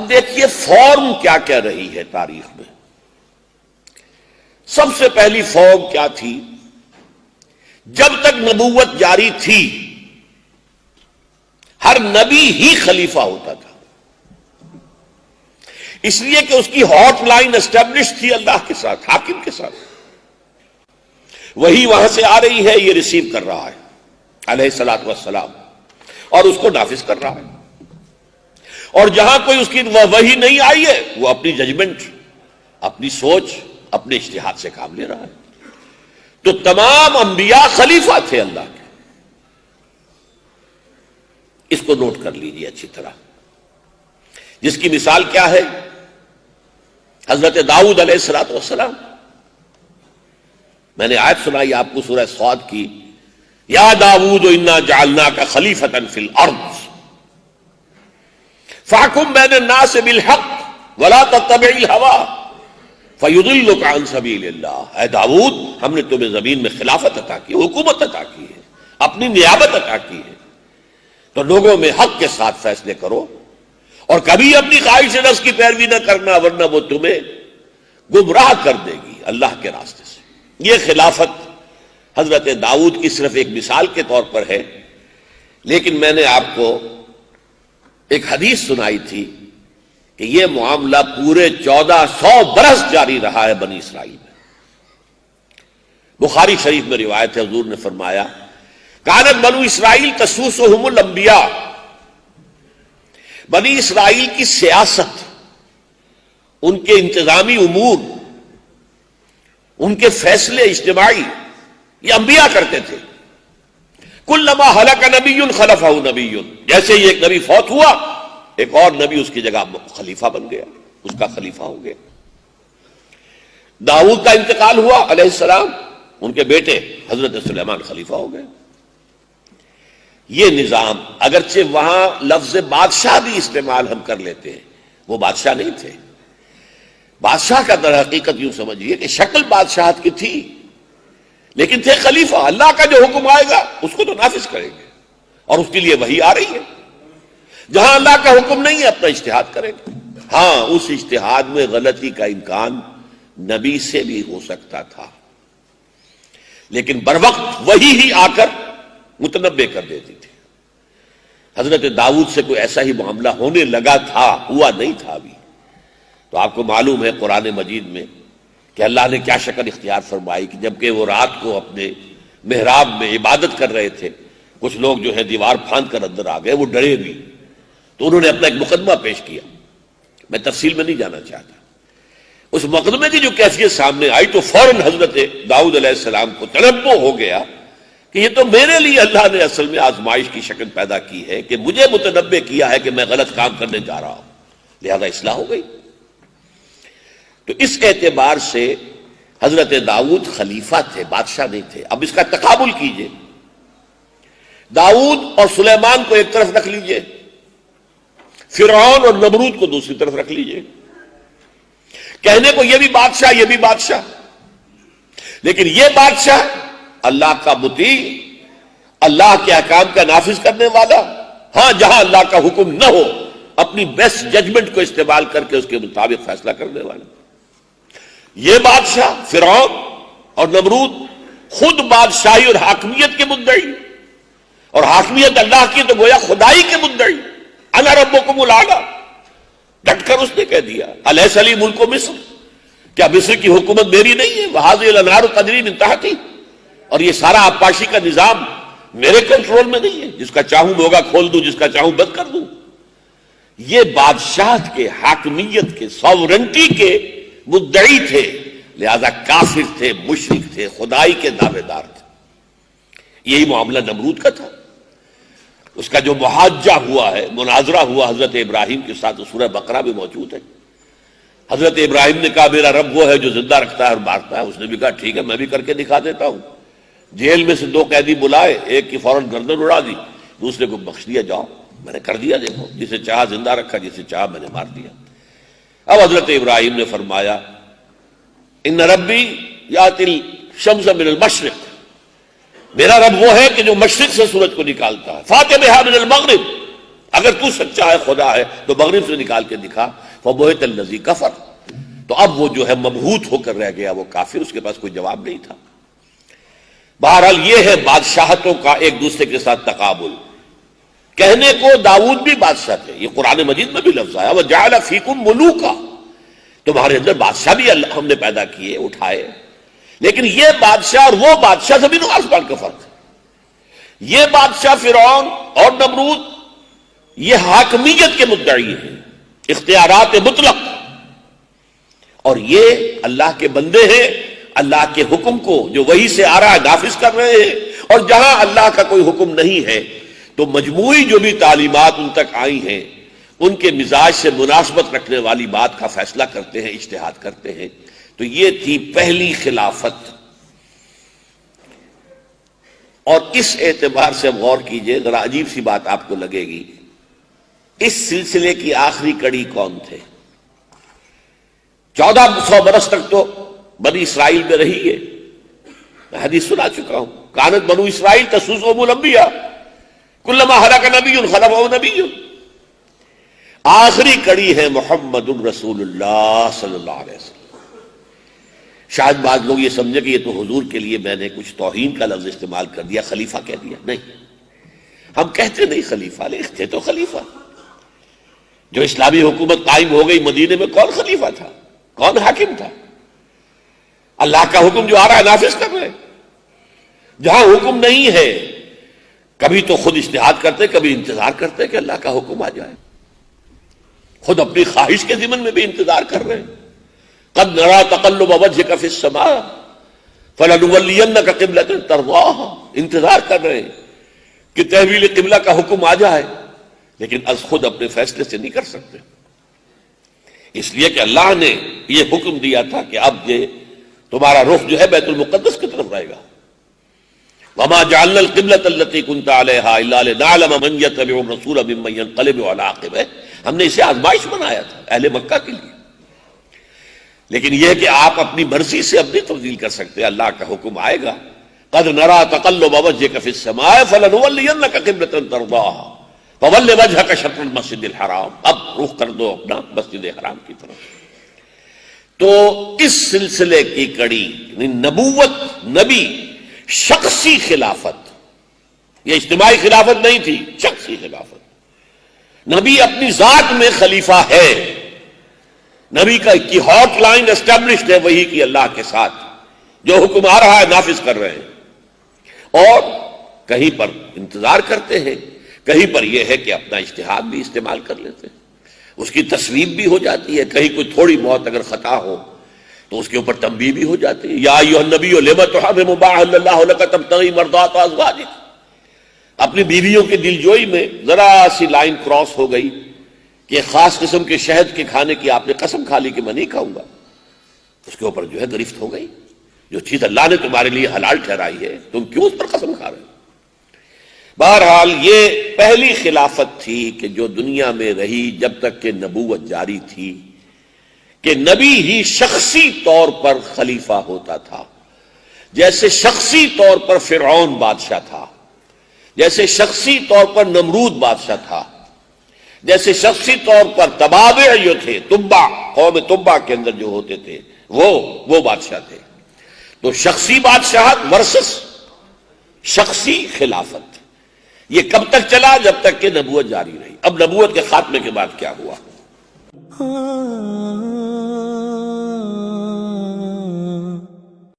اب دیکھیے فارم کیا کہہ رہی ہے تاریخ میں. سب سے پہلی فارم کیا تھی؟ جب تک نبوت جاری تھی ہر نبی ہی خلیفہ ہوتا تھا، اس لیے کہ اس کی ہاٹ لائن اسٹیبلش تھی اللہ کے ساتھ، حاکم کے ساتھ. وہی وہاں سے آ رہی ہے، یہ ریسیو کر رہا ہے علیہ الصلوۃ والسلام اور اس کو نافذ کر رہا ہے. اور جہاں کوئی اس کی وحی نہیں آئی ہے وہ اپنی ججمنٹ، اپنی سوچ، اپنے اجتہاد سے کام لے رہا ہے. تو تمام انبیاء خلیفہ تھے اللہ کے. اس کو نوٹ کر لیجیے اچھی طرح، جس کی مثال کیا ہے؟ حضرت داؤد علیہ الصلوۃ والسلام. میں نے آیت سنائی آپ کو سورہ صاد کی، یا داؤد انا جعلناک خلیفۃ فی الارض فاحکم بین الناس بالحق ولا تتبع الہوی فیضلک عن سبیل اللہ. اے داؤد، ہم نے تمہیں زمین میں خلافت عطا کی، حکومت عطا کی ہے، اپنی نیابت عطا کی ہے، تو لوگوں میں حق کے ساتھ فیصلے کرو اور کبھی اپنی خواہش نفس کی پیروی نہ کرنا، ورنہ وہ تمہیں گمراہ کر دے گی اللہ کے راستے سے. یہ خلافت حضرت داؤد کی صرف ایک مثال کے طور پر ہے، لیکن میں نے آپ کو ایک حدیث سنائی تھی کہ یہ معاملہ پورے 1400 برس جاری رہا ہے بنی اسرائیل میں. بخاری شریف میں روایت ہے، حضور نے فرمایا کانت بنو اسرائیل تسوسہم الانبیاء. بنی اسرائیل کی سیاست، ان کے انتظامی امور، ان کے فیصلے اجتماعی یہ انبیاء کرتے تھے. کلما ہلک نبی خلفہ نبی، جیسے ہی ایک نبی فوت ہوا ایک اور نبی اس کی جگہ خلیفہ بن گیا، اس کا خلیفہ ہو گیا. داؤد کا انتقال ہوا علیہ السلام، ان کے بیٹے حضرت سلیمان خلیفہ ہو گئے. یہ نظام، اگرچہ وہاں لفظ بادشاہ بھی استعمال ہم کر لیتے ہیں، وہ بادشاہ نہیں تھے. بادشاہ کا در حقیقت یوں سمجھیے کہ شکل بادشاہت کی تھی، لیکن تھے خلیفہ. اللہ کا جو حکم آئے گا اس کو تو نافذ کریں گے، اور اس کے لیے وحی آ رہی ہے. جہاں اللہ کا حکم نہیں ہے اپنا اجتہاد کریں گے. ہاں، اس اجتہاد میں غلطی کا امکان نبی سے بھی ہو سکتا تھا، لیکن بروقت وحی ہی آ کر متنبع کر دیتی تھی. حضرت داؤد سے کوئی ایسا ہی معاملہ ہونے لگا تھا، ہوا نہیں تھا ابھی. تو آپ کو معلوم ہے قرآن مجید میں کہ اللہ نے کیا شکل اختیار فرمائی کہ جبکہ وہ رات کو اپنے محراب میں عبادت کر رہے تھے، کچھ لوگ جو ہے دیوار پھاند کر اندر آ گئے، وہ ڈرے بھی، تو انہوں نے اپنا ایک مقدمہ پیش کیا. میں تفصیل میں نہیں جانا چاہتا. اس مقدمے کی جو کیفیت سامنے آئی تو فوراً حضرت داؤد علیہ السلام کو تنبؤ ہو گیا کہ یہ تو میرے لیے اللہ نے اصل میں آزمائش کی شکل پیدا کی ہے کہ مجھے متنبع کیا ہے کہ میں غلط کام کرنے جا رہا ہوں، لہذا اصلاح ہو گئی. تو اس اعتبار سے حضرت داؤد خلیفہ تھے، بادشاہ نہیں تھے. اب اس کا تقابل کیجئے، داؤد اور سلیمان کو ایک طرف رکھ لیجئے، فرعون اور نمرود کو دوسری طرف رکھ لیجئے. کہنے کو یہ بھی بادشاہ، یہ بھی بادشاہ، لیکن یہ بادشاہ اللہ کا مطیع، اللہ کے احکام کا نافذ کرنے والا. ہاں، جہاں اللہ کا حکم نہ ہو اپنی بیسٹ ججمنٹ کو استعمال کر کے اس کے مطابق فیصلہ کرنے والا. یہ بادشاہ فرعون اور نمرود خود بادشاہی اور حاکمیت کے مدعی، اور حاکمیت اللہ کی تو گویا خدائی کے مدعی. انا ربکم الاعلی، ڈٹ کر اس نے کہہ دیا الیس لی ملک مصر، کیا مصر کی حکومت میری نہیں ہے؟ وہذہ الانہار تجری من تحتی، اور یہ سارا آبپاشی کا نظام میرے کنٹرول میں نہیں ہے، جس کا چاہوں موگا کھول دوں، جس کا چاہوں بند کر دوں. یہ بادشاہت کے، حاکمیت کے، ساورنٹی کے مدعی تھے، لہذا کافر تھے، مشرک تھے، خدائی کے دعوے دار تھے. یہی معاملہ نمرود کا تھا. اس کا جو محاجہ ہوا ہے، مناظرہ ہوا حضرت ابراہیم کے ساتھ، سورہ بقرہ میں موجود ہے. حضرت ابراہیم نے کہا میرا رب وہ ہے جو زندہ رکھتا ہے اور مارتا ہے. اس نے بھی کہا ٹھیک ہے، میں بھی کر کے دکھا دیتا ہوں. جیل میں سے 2 قیدی بلائے، ایک کی فوراً گردن اڑا دی، دوسرے کو بخش دیا. جاؤ، میں نے کر دیا، دیکھو، جسے چاہا زندہ رکھا، جسے چاہا میں نے مار دیا. اب حضرت ابراہیم نے فرمایا ان ربی یاتی الشمس من المشرق، میرا رب وہ ہے کہ جو مشرق سے سورج کو نکالتا ہے، فاتح بہا من المغرب، اگر تو سچا ہے خدا ہے تو مغرب سے نکال کے دکھا. فبہت الذی کفر، تو اب وہ جو ہے مبہوت ہو کر رہ گیا وہ کافر، اس کے پاس کوئی جواب نہیں تھا. بہرحال یہ ہے بادشاہتوں کا ایک دوسرے کے ساتھ تقابل. کہنے کو داؤد بھی بادشاہ تھے، یہ قرآن مجید میں بھی لفظ آیا وَجَعَلَ فِيكُم مُلُوكًا، تمہارے اندر بادشاہ بھی اللہ ہم نے پیدا کیے اٹھائے. لیکن یہ بادشاہ اور وہ بادشاہ زمین و آسمان کا فرق ہے. یہ بادشاہ فرعون اور نمرود یہ حاکمیت کے مدعی ہیں، اختیارات مطلق، اور یہ اللہ کے بندے ہیں، اللہ کے حکم کو جو وحی سے آ رہا ہے نافذ کر رہے ہیں. اور جہاں اللہ کا کوئی حکم نہیں ہے تو مجموعی جو بھی تعلیمات ان تک آئی ہیں ان کے مزاج سے مناسبت رکھنے والی بات کا فیصلہ کرتے ہیں، اجتہاد کرتے ہیں. تو یہ تھی پہلی خلافت. اور اس اعتبار سے غور کیجئے، ذرا عجیب سی بات آپ کو لگے گی، اس سلسلے کی آخری کڑی کون تھے؟ 1400 برس تک تو بنی اسرائیل میں رہی ہے. میں حدیث سنا چکا ہوں، کانت بنو اسرائیل تسوسهم الانبیاء کلما ہلاک نبی خلفہ نبی. آخری کڑی ہے محمد الرسول اللہ صلی اللہ علیہ وسلم. شاید بعض لوگ یہ سمجھے کہ یہ تو حضور کے لیے میں نے کچھ توہین کا لفظ استعمال کر دیا، خلیفہ کہہ دیا. نہیں، ہم کہتے نہیں خلیفہ، لیکن تھے تو خلیفہ. جو اسلامی حکومت قائم ہو گئی مدینے میں، کون خلیفہ تھا؟ کون حاکم تھا؟ اللہ کا حکم جو آ رہا ہے نافذ کر رہے. جہاں حکم نہیں ہے کبھی تو خود اجتہاد کرتے، کبھی انتظار کرتے کہ اللہ کا حکم آ جائے. خود اپنی خواہش کے ضمن میں بھی انتظار کر رہے ہیں. قد نرى تقلب وجهك في السماء فلنولينك قبلة ترضاها، انتظار کر رہے ہیں کہ تحویل قبلہ کا حکم آ جائے، لیکن از خود اپنے فیصلے سے نہیں کر سکتے. اس لیے کہ اللہ نے یہ حکم دیا تھا کہ اب یہ تمہارا رخ جو ہے بیت المقدس کی طرف رہے گا. وما جعلنا القبلة التي كنت عليها الا لنعلم من يتبع الرسول ممن ينقلب على عقبه. ہم نے اسے آزمائش بنایا تھا اہل مکہ کے لیے. لیکن یہ کہ آپ اپنی مرضی سے اب نہیں تبدیل کر سکتے، اللہ کا حکم آئے گا. قد نرى تقلب وجهك في السماء فلنولينك قبلة ترضاها فول وجهك شطر المسجد الحرام. اب رخ کر دو اپنا مسجد حرام کی طرف. تو اس سلسلے کی کڑی نبوت، نبی، شخصی خلافت، یہ اجتماعی خلافت نہیں تھی، شخصی خلافت. نبی اپنی ذات میں خلیفہ ہے، نبی کی ہاٹ لائن اسٹیبلشڈ ہے وہی کی اللہ کے ساتھ، جو حکم آ رہا ہے نافذ کر رہے ہیں. اور کہیں پر انتظار کرتے ہیں، کہیں پر یہ ہے کہ اپنا اجتہاد بھی استعمال کر لیتے ہیں، اس کی تصویب بھی ہو جاتی ہے. کہیں کوئی تھوڑی بہت اگر خطا ہو تو اس کے اوپر تنبیہ بھی ہو جاتی ہے. یا ایھا النبی لم تحرم ما احل اللہ لک تبتغی مرضات ازواجک. اپنی بیویوں کی دلجوئی میں ذرا سی لائن کراس ہو گئی کہ خاص قسم کے شہد کے کھانے کی آپ نے قسم کھا لی کہ میں نہیں کھاؤں گا، اس کے اوپر جو ہے گرفت ہو گئی. جو چیز اللہ نے تمہارے لیے حلال ٹھہرائی ہے تم کیوں اس پر قسم کھا رہے ہو؟ بہرحال یہ پہلی خلافت تھی کہ جو دنیا میں رہی جب تک کہ نبوت جاری تھی، کہ نبی ہی شخصی طور پر خلیفہ ہوتا تھا. جیسے شخصی طور پر فرعون بادشاہ تھا، جیسے شخصی طور پر نمرود بادشاہ تھا، جیسے شخصی طور پر تبابع جو تھے، تبع، قوم تبع کے اندر جو ہوتے تھے وہ بادشاہ تھے. تو شخصی بادشاہت ورسس شخصی خلافت، یہ کب تک چلا؟ جب تک کہ نبوت جاری رہی. اب نبوت کے خاتمے کے بعد کیا ہوا؟